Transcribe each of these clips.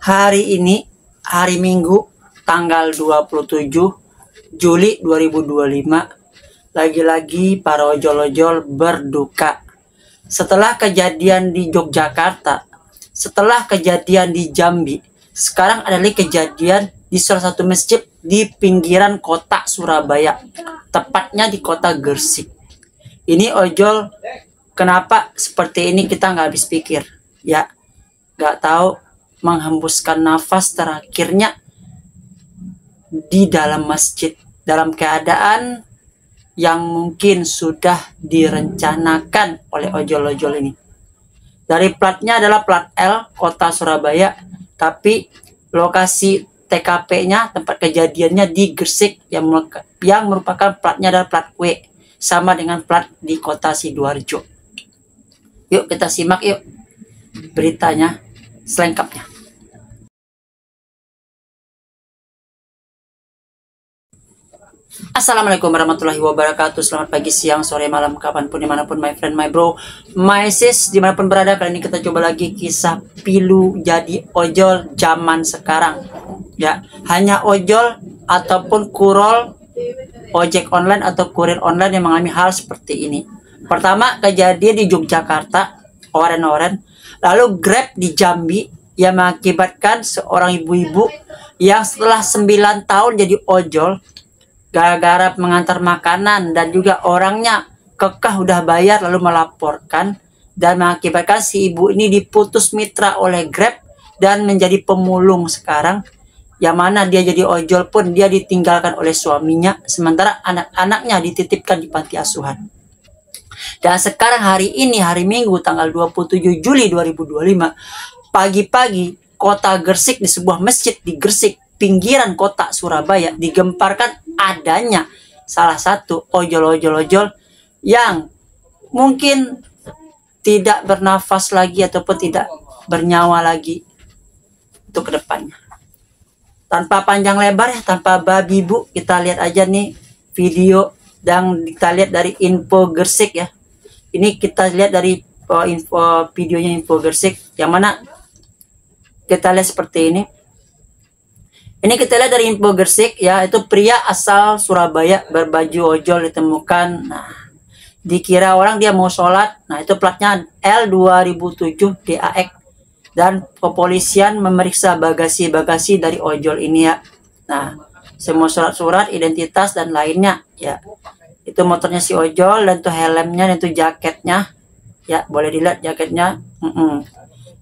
Hari ini, hari Minggu, tanggal 27 Juli 2025, lagi-lagi para ojol-ojol berduka. Setelah kejadian di Yogyakarta, setelah kejadian di Jambi, sekarang ada lagi kejadian di salah satu masjid di pinggiran kota Surabaya, tepatnya di kota Gresik. Ini ojol, kenapa seperti ini kita nggak habis pikir, ya, nggak tahu menghembuskan nafas terakhirnya di dalam masjid dalam keadaan yang mungkin sudah direncanakan oleh ojol-ojol ini. Dari platnya adalah plat L kota Surabaya, tapi lokasi TKP-nya tempat kejadiannya di Gresik yang merupakan platnya adalah plat W, sama dengan plat di kota Sidoarjo. Yuk kita simak yuk beritanya selengkapnya. Assalamualaikum warahmatullahi wabarakatuh. Selamat pagi, siang, sore, malam, kapanpun, dimanapun, my friend, my bro, my sis, dimanapun berada. Kali ini kita coba lagi kisah pilu jadi ojol zaman sekarang. Ya, hanya ojol ataupun kurol ojek online atau kurir online yang mengalami hal seperti ini. Pertama, kejadian di Yogyakarta, oren-oren. Lalu Grab di Jambi yang mengakibatkan seorang ibu-ibu yang setelah 9 tahun jadi ojol gara-gara mengantar makanan dan juga orangnya kekeh udah bayar lalu melaporkan, dan mengakibatkan si ibu ini diputus mitra oleh Grab dan menjadi pemulung sekarang, yang mana dia jadi ojol pun dia ditinggalkan oleh suaminya, sementara anak-anaknya dititipkan di panti asuhan. Dan sekarang hari ini, hari Minggu tanggal 27 Juli 2025, pagi-pagi kota Gresik, di sebuah masjid di Gresik pinggiran kota Surabaya, digemparkan adanya salah satu ojol-ojol yang mungkin tidak bernafas lagi ataupun tidak bernyawa lagi untuk kedepannya. Tanpa panjang lebar ya, tanpa babi bu, kita lihat aja nih video dan kita lihat dari info Gresik ya. Ini kita lihat dari info videonya info Gresik, yang mana kita lihat seperti ini. Ini kita lihat dari info Gresik ya, itu pria asal Surabaya berbaju ojol ditemukan. Nah, dikira orang dia mau sholat. Nah, itu platnya L2007 DAX, dan kepolisian memeriksa bagasi-bagasi dari ojol ini ya. Nah, semua surat-surat, identitas dan lainnya ya. Itu motornya si ojol, dan itu helmnya, dan itu jaketnya ya, boleh dilihat jaketnya.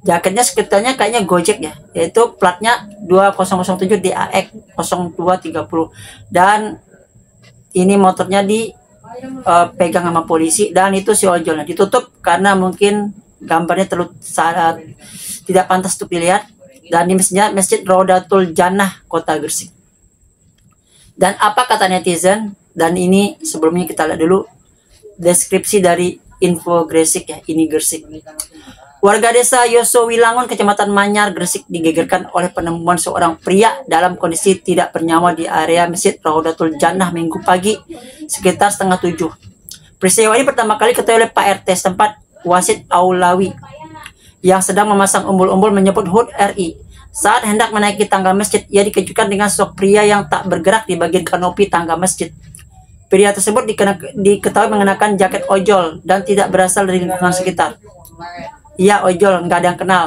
Jaketnya sekitarnya kayaknya Gojek ya, yaitu platnya 2007 DAX 0230, dan ini motornya pegang sama polisi, dan itu si ojolnya ditutup karena mungkin gambarnya terlalu tidak pantas untuk dilihat, dan di Masjid Rodatul Jannah kota Gresik. Dan apa kata netizen? Dan ini sebelumnya kita lihat dulu deskripsi dari info Gresik ya. Ini Gresik. Warga desa Yosowilangun, kecamatan Manyar, Gresik digegerkan oleh penemuan seorang pria dalam kondisi tidak bernyawa di area Masjid Rodatul Jannah Minggu pagi sekitar 6:30. Peristiwa ini pertama kali diketahui oleh Pak RT setempat, Wasid Aulawi, yang sedang memasang umbul-umbul menyebut HUT RI. Saat hendak menaiki tangga masjid, ia dikejutkan dengan sosok pria yang tak bergerak di bagian kanopi tangga masjid. Pria tersebut diketahui mengenakan jaket ojol dan tidak berasal dari lingkungan sekitar. Ia ojol, nggak ada yang kenal.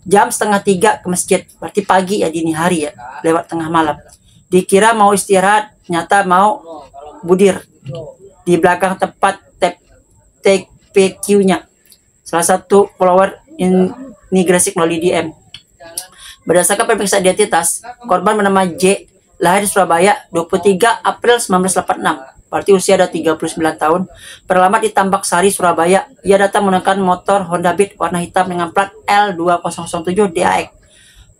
Jam 2:30 ke masjid, berarti pagi ya, dini hari ya, lewat tengah malam. Dikira mau istirahat, nyata mau budir di belakang tempat TPQ-nya. Salah satu follower ini Gresik melalui DM. Berdasarkan pemeriksaan identitas, korban bernama J, lahir di Surabaya 23 April 1986, berarti usia ada 39 tahun, beralamat di Tambak Sari, Surabaya. Ia datang menggunakan motor Honda Beat warna hitam dengan plat L2007 DAX.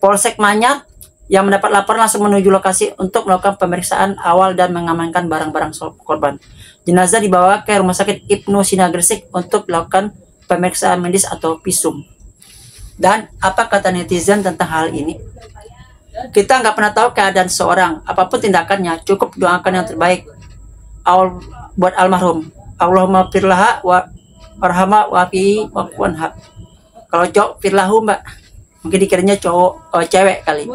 Polsek Manyar yang mendapat laporan langsung menuju lokasi untuk melakukan pemeriksaan awal dan mengamankan barang-barang korban. Jenazah dibawa ke Rumah Sakit Ibnu Sina Gresik untuk melakukan pemeriksaan medis atau visum. Dan apa kata netizen tentang hal ini? Kita nggak pernah tahu keadaan seorang, apapun tindakannya, cukup doakan yang terbaik buat almarhum. Allahumma firlaha wa warhama wa fi wa kunha. Kalau jawab firlahu mbak, Mungkin dikiranya cowok, cewek kali.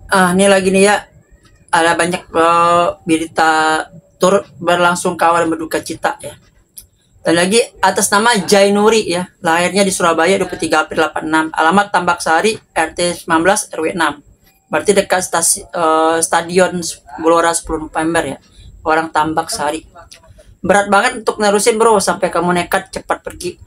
Ini lagi nih ya, ada banyak berita turut berlangsung kawal dan berduka cita ya. Dan lagi atas nama Jainuri ya, lahirnya di Surabaya 23 April 86, alamat Tambak Sari, RT 19 RW 6. Berarti dekat stadion Gelora 10 November ya. Orang Tambak Sari. Berat banget untuk nerusin bro, sampai kamu nekat cepat pergi.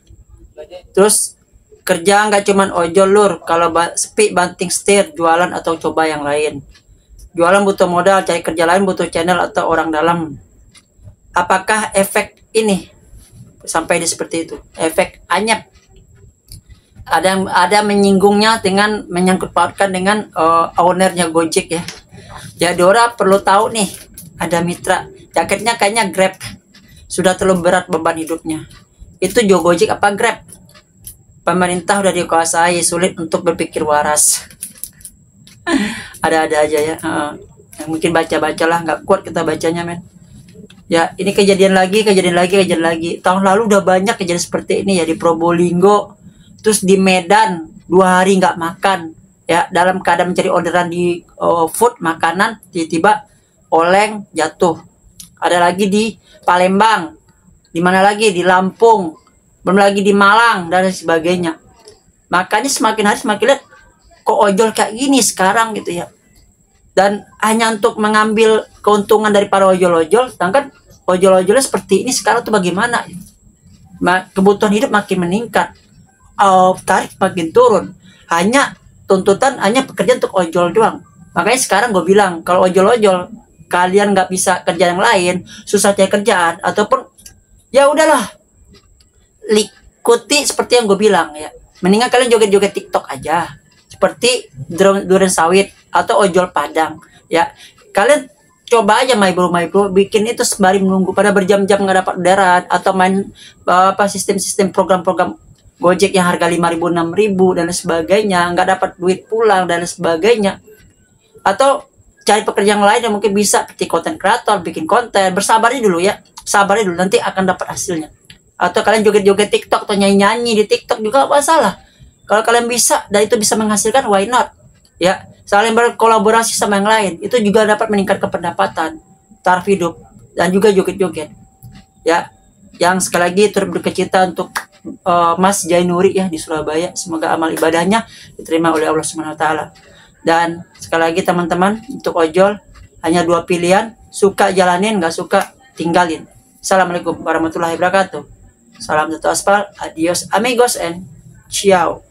Terus kerja nggak cuman ojol lur, kalau sepi banting setir, jualan atau coba yang lain. Jualan butuh modal, cari kerja lain butuh channel atau orang dalam. Apakah efek ini sampai di seperti itu? Efek anyap. Ada menyinggungnya dengan menyangkut pautkan dengan ownernya Gojek ya. Jadi orang perlu tahu nih, ada mitra jaketnya kayaknya Grab, sudah terlalu berat beban hidupnya. Itu Jo Gojek apa Grab? Pemerintah udah dikuasai, sulit untuk berpikir waras. Ada-ada aja ya. Mungkin baca-bacalah, nggak kuat kita bacanya men. Ya ini kejadian lagi. Tahun lalu udah banyak kejadian seperti ini ya, di Probolinggo, terus di Medan 2 hari nggak makan ya, dalam keadaan mencari orderan di food makanan, tiba-tiba oleng jatuh. Ada lagi di Palembang, di mana lagi di Lampung, belum lagi di Malang dan sebagainya. Makanya semakin hari semakin lihat kok ojol kayak gini sekarang gitu ya. Dan hanya untuk mengambil keuntungan dari para ojol-ojol, sedangkan ojol-ojolnya seperti ini sekarang tuh bagaimana? Kebutuhan hidup makin meningkat, tarif makin turun. Hanya tuntutan hanya pekerjaan untuk ojol doang. Makanya sekarang gue bilang, kalau ojol-ojol kalian nggak bisa kerja yang lain, susah cari kerjaan, ataupun ya udahlah, ikuti seperti yang gue bilang ya. Mendingan kalian joget-joget TikTok aja, seperti Duren Sawit atau ojol Padang ya. Kalian coba aja my bro bikin itu sembari menunggu pada berjam-jam nggak dapat orderan, atau main sistem program-program Gojek yang harga 5.000 6.000 dan sebagainya, nggak dapat duit pulang dan sebagainya. Atau cari pekerjaan lain yang mungkin bisa, seperti konten kreator, bikin konten. Bersabarnya dulu ya, sabarnya dulu, nanti akan dapat hasilnya. Atau kalian joget-joget TikTok atau nyanyi-nyanyi di TikTok juga gak masalah. Kalau kalian bisa dan itu bisa menghasilkan, why not? Ya, saling berkolaborasi sama yang lain, itu juga dapat meningkatkan pendapatan, taraf hidup, dan juga joget-joget. Ya, yang sekali lagi turut berduka cita untuk Mas Jainuri ya di Surabaya. Semoga amal ibadahnya diterima oleh Allah Subhanahu wa taala. Dan sekali lagi teman-teman, untuk ojol hanya 2 pilihan, suka jalanin, nggak suka tinggalin. Assalamualaikum warahmatullahi wabarakatuh. Salam satu aspal, adios amigos and ciao.